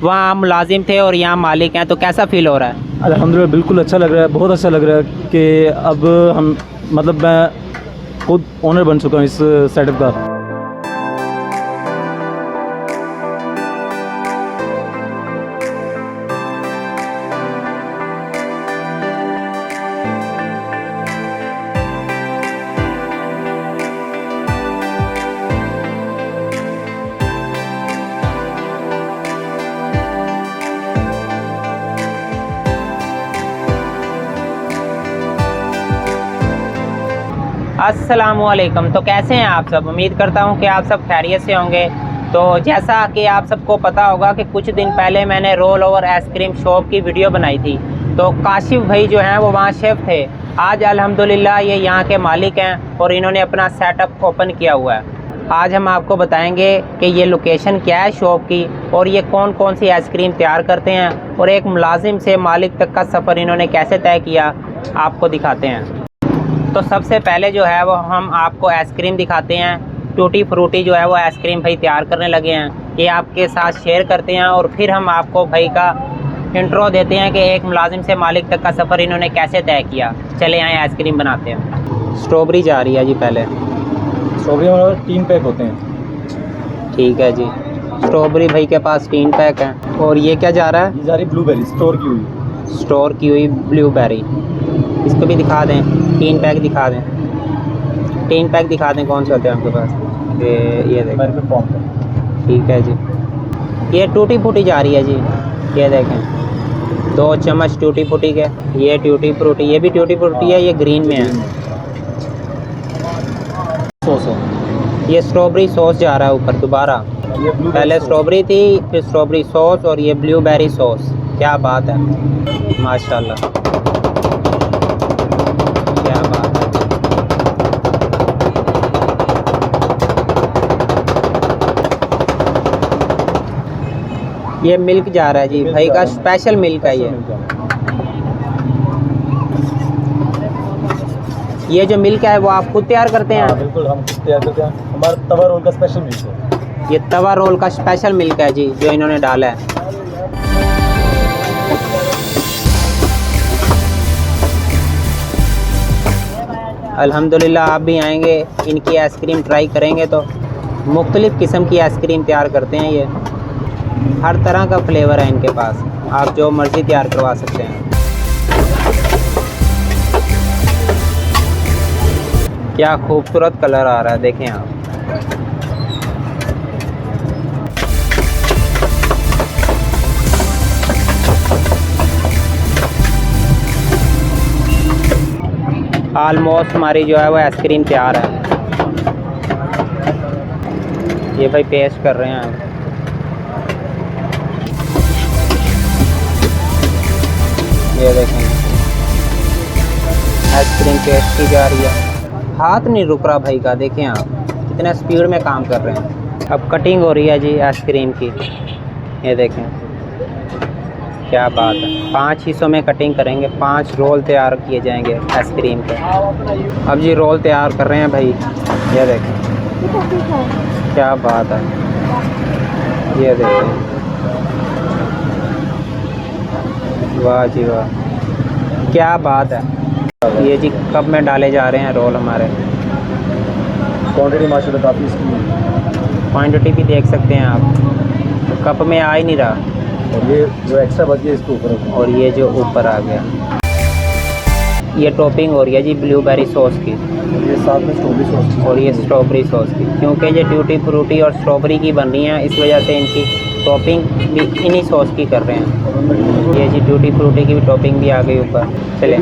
वहाँ आप मुलाजिम थे और यहाँ मालिक हैं, तो कैसा फ़ील हो रहा है? अल्हम्दुलिल्लाह बिल्कुल अच्छा लग रहा है, बहुत अच्छा लग रहा है कि अब हम मतलब मैं खुद ओनर बन चुका हूँ इस सेटअप का। अस्सलामुअलैकुम। तो कैसे हैं आप सब? उम्मीद करता हूं कि आप सब खैरियत से होंगे। तो जैसा कि आप सबको पता होगा कि कुछ दिन पहले मैंने रोल ओवर आइसक्रीम शॉप की वीडियो बनाई थी, तो काशिफ भाई जो हैं वो वहाँ शेफ़ थे। आज अल्हम्दुलिल्लाह ये यहाँ के मालिक हैं और इन्होंने अपना सेटअप ओपन किया हुआ है। आज हम आपको बताएंगे कि ये लोकेशन क्या है शॉप की और ये कौन कौन सी आइसक्रीम तैयार करते हैं और एक मुलाजिम से मालिक तक का सफ़र इन्होंने कैसे तय किया, आपको दिखाते हैं। तो सबसे पहले जो है वो हम आपको आइसक्रीम दिखाते हैं। टूटी फ्रूटी जो है वो आइसक्रीम भाई तैयार करने लगे हैं, ये आपके साथ शेयर करते हैं और फिर हम आपको भाई का इंट्रो देते हैं कि एक मुलाजिम से मालिक तक का सफ़र इन्होंने कैसे तय किया। चले आए आइसक्रीम बनाते हैं। स्ट्रॉबेरी जा रही है जी। पहले स्ट्रॉबेरी हमारे 3 पैक होते हैं। ठीक है जी। स्ट्रॉबेरी भाई के पास 3 पैक हैं। और ये क्या जा रहा है? ये जा रही ब्लूबेरी स्टोर की हुई ब्लूबेरी। इसको भी दिखा दें, 3 पैक दिखा दें। 3 पैक दिखा दें। कौन से होते हैं आपके पास? ये देखें। ठीक है जी। ये टूटी फूटी जा रही है जी। ये देखें, 2 चम्मच टूटी फूटी के। ये टूटी फ्रूटी, ये भी टूटी फ्रूटी है, ये ग्रीन में है। ये स्ट्रॉबेरी सॉस जा रहा है ऊपर दोबारा। पहले स्ट्रॉबेरी थी, फिर स्ट्रॉबेरी सॉस और ये ब्लूबेरी सॉस। क्या बात है, माशाल्लाह, क्या बात है। ये मिल्क जा रहा है जी, भाई का स्पेशल मिल्क है ये जो मिल्क है वो आप खुद तैयार करते हैं? बिल्कुल, हम खुद तैयार करते हैं। हमारा तवा रोल का स्पेशल मिल्क है। ये तवा रोल का स्पेशल मिल्क है जी, जो इन्होंने डाला है। अल्हम्दुलिल्लाह आप भी आएंगे, इनकी आइसक्रीम ट्राई करेंगे तो मुख्तलिफ़ किस्म की आइसक्रीम तैयार करते हैं। ये हर तरह का फ्लेवर है इनके पास, आप जो मर्ज़ी तैयार करवा सकते हैं। क्या खूबसूरत कलर आ रहा है, देखें आप। ऑलमोस्ट हमारी जो है वो आइसक्रीम तैयार है। ये भाई पेस्ट कर रहे हैं। ये देखें, आइसक्रीम पेस्ट की जा रही है। हाथ नहीं रुक रहा भाई का, देखें आप कितने स्पीड में काम कर रहे हैं। अब कटिंग हो रही है जी आइसक्रीम की। ये देखें, क्या बात है। 5 हिस्सों में कटिंग करेंगे, 5 रोल तैयार किए जाएंगे आइसक्रीम के। अब जी रोल तैयार कर रहे हैं भाई। ये देखें, क्या बात है। ये देखें, वाह जी वाह, क्या बात है। ये जी कप में डाले जा रहे हैं रोल हमारे। क्वांटिटी माशाल्लाह काफ़ी इसकी। क्वांटिटी भी देख सकते हैं आप, कप में आ ही नहीं रहा। और ये जो एक्स्ट्रा बच गया इसके ऊपर, और ये जो ऊपर आ गया, ये टॉपिंग हो रही है जी ब्लूबेरी सॉस की। ये साथ में स्ट्रॉबेरी सॉस और ये स्ट्रॉबेरी सॉस की, क्योंकि ये ट्यूटी फ्रूटी और स्ट्रॉबेरी की बन रही है, इस वजह से इनकी टॉपिंग भी इन्हीं सॉस की कर रहे हैं। ये जी ट्यूटी फ्रूटी की भी टॉपिंग भी आ गई ऊपर। चले,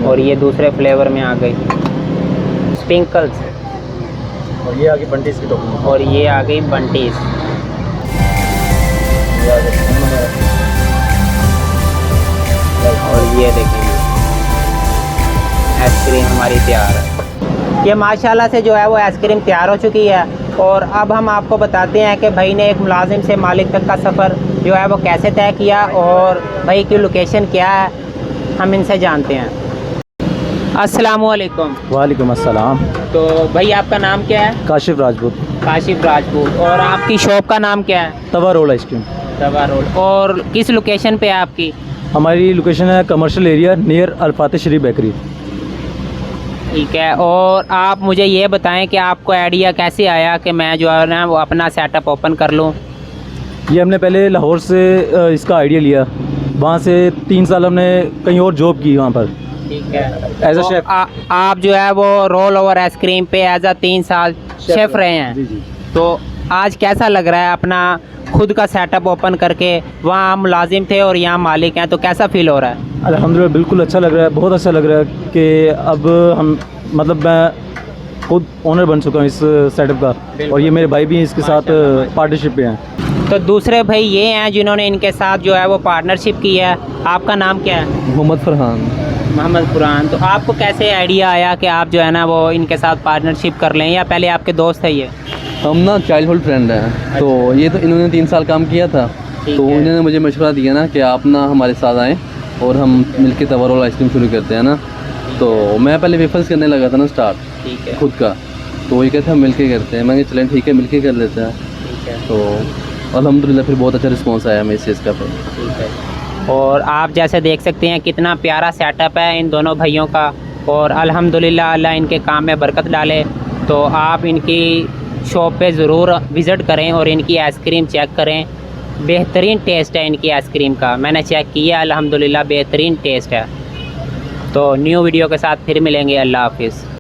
और ये दूसरे फ्लेवर में आ गई स्प्रिंकल्स। और ये आगे बंटीज की टॉपिंग। और ये आ गई बंटीज। और ये देखेंगे आइसक्रीम हमारी तैयार है। ये माशाल्लाह से जो है वो आइसक्रीम तैयार हो चुकी है। और अब हम आपको बताते हैं कि भाई ने एक मुलाजिम से मालिक तक का सफ़र जो है वो कैसे तय किया और भाई की लोकेशन क्या है, हम इनसे जानते हैं। अस्सलामुअलैकुम। वालेकुम अस्सलाम। तो भाई आपका नाम क्या है? काशिफ राजपूत। काशिफ राजपूत। और आपकी शॉप का नाम क्या है? तवा रोल आइसक्रीम। तवा रोड। और किस लोकेशन पे है आपकी? हमारी लोकेशन है कमर्शियल एरिया नियर अल्फाते शरीफ बेकरी। ठीक है। और आप मुझे ये बताएं कि आपको आइडिया कैसे आया कि मैं जो है ना वो अपना सेटअप ओपन कर लूँ? ये हमने पहले लाहौर से इसका आइडिया लिया, वहाँ से 3 साल हमने कहीं और जॉब की वहाँ पर ठीक है। एज अ तो शेफ। आप जो है वो रोल ओवर आइसक्रीम पे एज अ 3 साल शेफ रहे हैं। जी जी। तो आज कैसा लग रहा है अपना खुद का सेटअप ओपन करके? वहाँ हम मुलाजिम थे और यहाँ मालिक हैं, तो कैसा फील हो रहा है? अल्हम्दुलिल्लाह बिल्कुल अच्छा लग रहा है, बहुत अच्छा लग रहा है कि अब हम मतलब मैं खुद ओनर बन चुका हूँ इस सेटअप का, और ये मेरे भाई भी इसके साथ पार्टनरशिप पे हैं। तो दूसरे भाई ये हैं जिन्होंने इनके साथ जो है वो पार्टनरशिप की है। आपका नाम क्या है? मोहम्मद फरहान। मोहम्मद कुरान। तो आपको कैसे आइडिया आया कि आप जो है ना वो इनके साथ पार्टनरशिप कर लें, या पहले आपके दोस्त है ये? हम ना चाइल्डहुड फ्रेंड हैं, तो ये तो इन्होंने 3 साल काम किया था, ठीक तो है। इन्होंने मुझे मशवरा दिया ना कि आप ना हमारे साथ आएँ और हम मिलके तवा रोल आइसक्रीम शुरू करते हैं ना। तो मैं पहले वेफर्स करने लगा था ना स्टार्ट ठीक है। खुद का, तो ये कहते हैं हम मिलके करते हैं। मैंने कहा चलें ठीक है मिलके कर लेते हैं। ठीक है। तो अल्हम्दुलिल्लाह फिर बहुत अच्छा रिस्पॉन्स आया हमें इस चीज़ का फिर। ठीक है। और आप जैसे देख सकते हैं कितना प्यारा सेटअप है इन दोनों भाइयों का, और अल्हम्दुलिल्लाह अल्लाह इनके काम में बरकत डाले। तो आप इनकी शॉप पे ज़रूर विज़िट करें और इनकी आइसक्रीम चेक करें। बेहतरीन टेस्ट है इनकी आइसक्रीम का, मैंने चेक किया, अल्हम्दुलिल्लाह बेहतरीन टेस्ट है। तो न्यू वीडियो के साथ फिर मिलेंगे। अल्लाह हाफिज़।